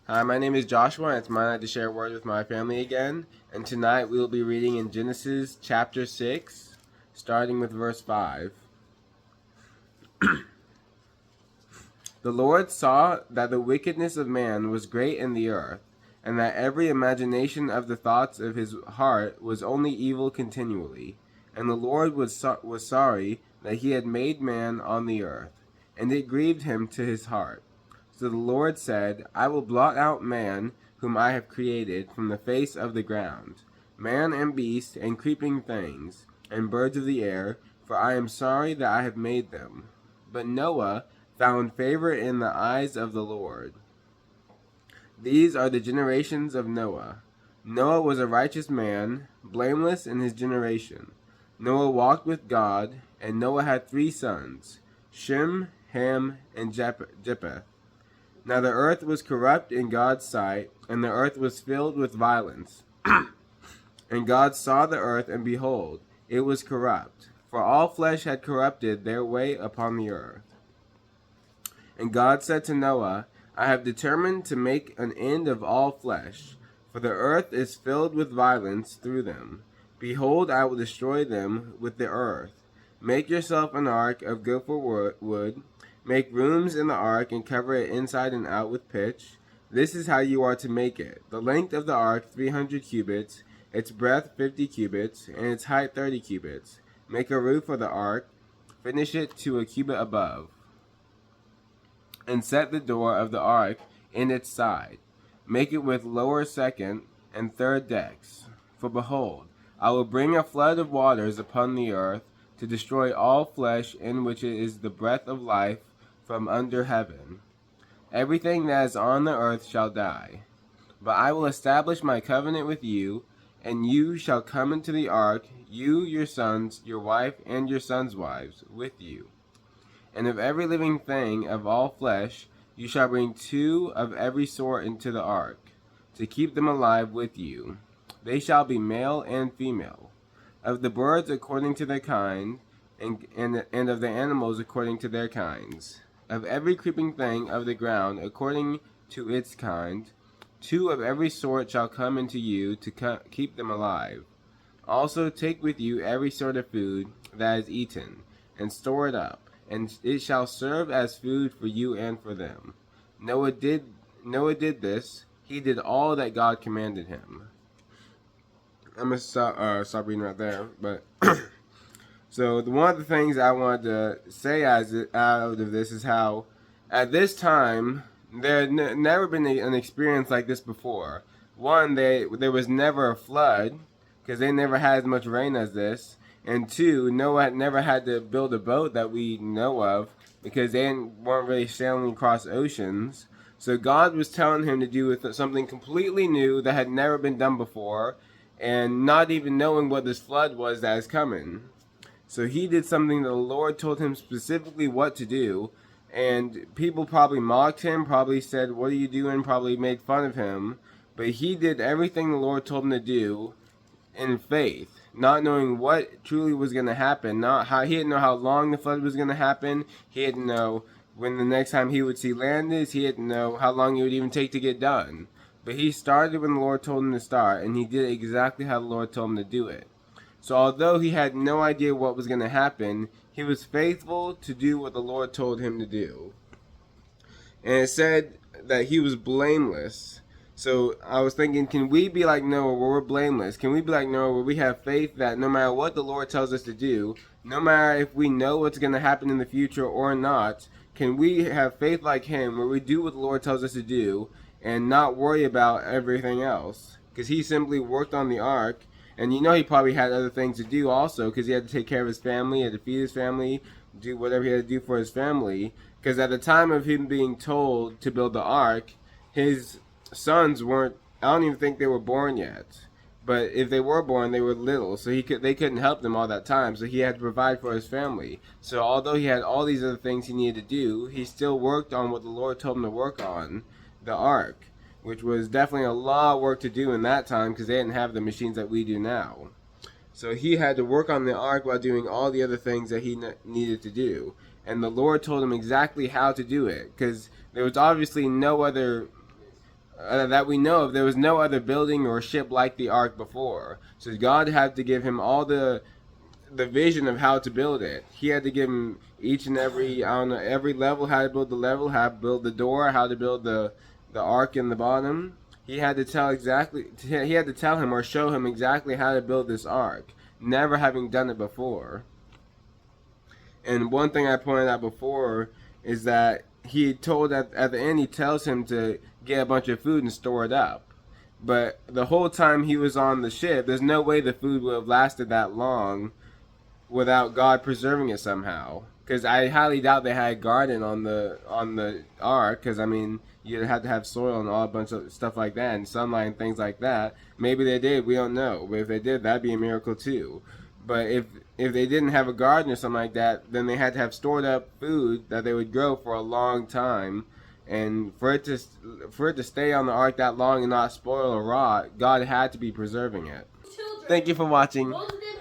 Hi, my name is Joshua, and it's my night to share a word with my family again. And tonight we will be reading in Genesis chapter 6, starting with verse 5. The Lord saw that the wickedness of man was great in the earth, and that every imagination of the thoughts of his heart was only evil continually. And the Lord was sorry that he had made man on the earth, and it grieved him to his heart. So the Lord said, I will blot out man, whom I have created, from the face of the ground, man and beast, and creeping things, and birds of the air, for I am sorry that I have made them. But Noah found favor in the eyes of the Lord. These are the generations of Noah. Noah was a righteous man, blameless in his generation. Noah walked with God, and Noah had 3 sons, Shem, Ham, and Japheth. Now the earth was corrupt in God's sight, and the earth was filled with violence. And God saw the earth, and behold, it was corrupt, for all flesh had corrupted their way upon the earth. And God said to Noah, I have determined to make an end of all flesh, for the earth is filled with violence through them. Behold, I will destroy them with the earth. Make yourself an ark of gopher wood. Make rooms in the ark and cover it inside and out with pitch. This is how you are to make it. The length of the ark 300 cubits, its breadth 50 cubits, and its height 30 cubits. Make a roof for the ark. Finish it to a cubit above. And set the door of the ark in its side. Make it with lower second and third decks. For behold, I will bring a flood of waters upon the earth to destroy all flesh in which it is the breath of life from under heaven. Everything that is on the earth shall die. But I will establish my covenant with you, and you shall come into the ark, you, your sons, your wife, and your sons' wives, with you. And of every living thing of all flesh, you shall bring 2 of every sort into the ark, to keep them alive with you. They shall be male and female. Of the birds according to their kind, and of the animals according to their kinds. Of every creeping thing of the ground according to its kind, 2 of every sort shall come into you to keep them alive. Also take with you every sort of food that is eaten, and store it up, and it shall serve as food for you and for them. Noah did this. He did all that God commanded him. I'm going to stop reading right there. But so one of the things I wanted to say out of this is how at this time there had never been an experience like this before. One, there was never a flood because they never had as much rain as this. And 2, Noah had never had to build a boat that we know of because they weren't really sailing across oceans. So God was telling him to do something completely new that had never been done before, and not even knowing what this flood was that is coming. So he did something that the Lord told him specifically what to do, and people probably mocked him, probably said, what are you doing, probably made fun of him, but he did everything the Lord told him to do in faith, not knowing what truly was going to happen. He didn't know how long the flood was going to happen. He didn't know when the next time he would see land is. He didn't know how long it would even take to get done. But he started when the Lord told him to start, and he did exactly how the Lord told him to do it. So although he had no idea what was going to happen, he was faithful to do what the Lord told him to do. And it said that he was blameless. So I was thinking, can we be like Noah where we're blameless? Can we be like Noah where we have faith that no matter what the Lord tells us to do, no matter if we know what's going to happen in the future or not, can we have faith like him where we do what the Lord tells us to do and not worry about everything else? Because he simply worked on the ark, and he probably had other things to do also because he had to take care of his family, he had to feed his family, do whatever he had to do for his family. Because at the time of him being told to build the ark, his sons weren't, I don't even think they were born yet. But if they were born, they were little, so they couldn't help them all that time, so he had to provide for his family. So although he had all these other things he needed to do, he still worked on what the Lord told him to work on, the ark, which was definitely a lot of work to do in that time because they didn't have the machines that we do now. So he had to work on the ark while doing all the other things that he needed to do. And the Lord told him exactly how to do it because there was obviously no other that we know of. There was no other building or ship like the ark before. So God had to give him all the vision of how to build it. He had to give him each and every, I don't know, every level, how to build the level, how to build the door, how to build the ark in the bottom. He had to tell him or show him exactly how to build this ark, never having done it before. And one thing I pointed out before is that he told at the end, he tells him to get a bunch of food and store it up. But the whole time he was on the ship, there's no way the food would have lasted that long without God preserving it somehow. Because I highly doubt they had a garden on the ark. Because I mean, you had to have soil and all a bunch of stuff like that, and sunlight and things like that. Maybe they did. We don't know. But if they did, that'd be a miracle too. But if they didn't have a garden or something like that, then they had to have stored up food that they would grow for a long time. And for it to stay on the ark that long and not spoil or rot, God had to be preserving it. Thank you for watching.